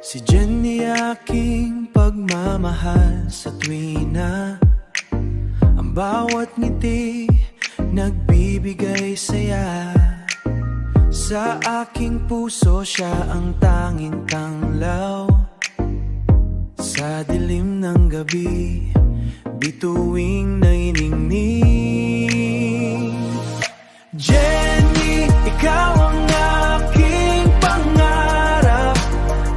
Si Jenny aking pagmamahal sa tuwina. Ang bawat ngiti nagbibigay saya. Sa aking puso siya ang tanging tanglaw. Sa dilim ng gabi, bituing naniningning. Jenny, ikaw ang aking pangarap.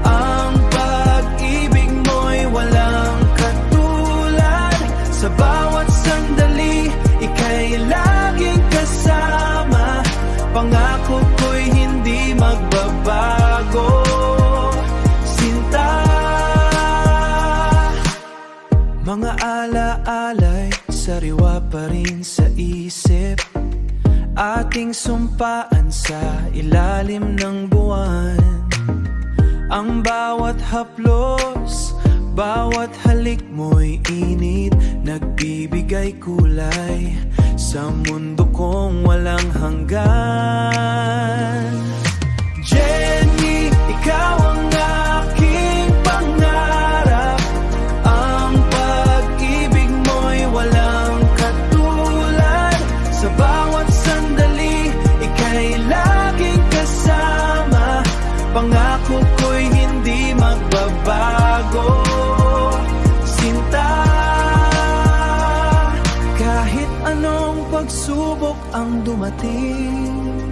Ang pag-ibig mo'y walang katulad. Sa bawat sandali, ika'y laging kasama. Pangako ko'y hindi magbabago. Sinta, mga ala-alay, sariwa pa rin sa isip. Ating sumpaan sa ilalim ng buwan. Ang bawat haplos, bawat halik mo'y init, nagbibigay kulay sa mundo kong walang hanggan. Jenny, ikaw ang aking pangarap. Ang pag-ibig mo'y walang katulad. Sa bawat sandali, ika'y laging kasama. Pangako ko'y hindi magbabago. Sinta, kahit anong pagsubok ang dumating,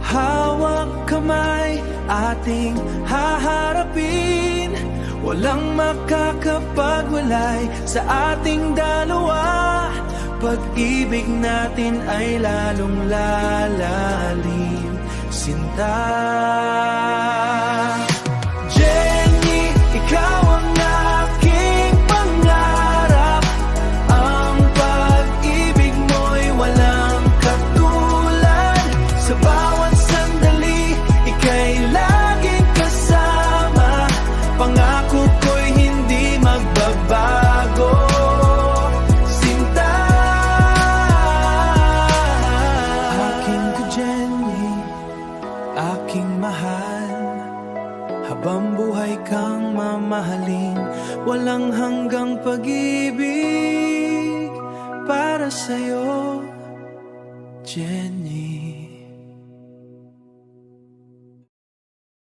hawak kamay ating haharapin. Walang makakapagwalay sa ating dalawa. Pag-ibig natin ay lalong lalalim. Sinta, Jenny, ikaw ang aking pangarap. Ang pag-ibig mo'y walang katulad. Sa bawat sandali, ika'y laging kasama. Pangako ko'y hindi magbabago. Sinta, aking ka-Jenny, aking mahal. Habang buhay kang mamahalin, walang hanggang pag-ibig para sa'yo, Jenny.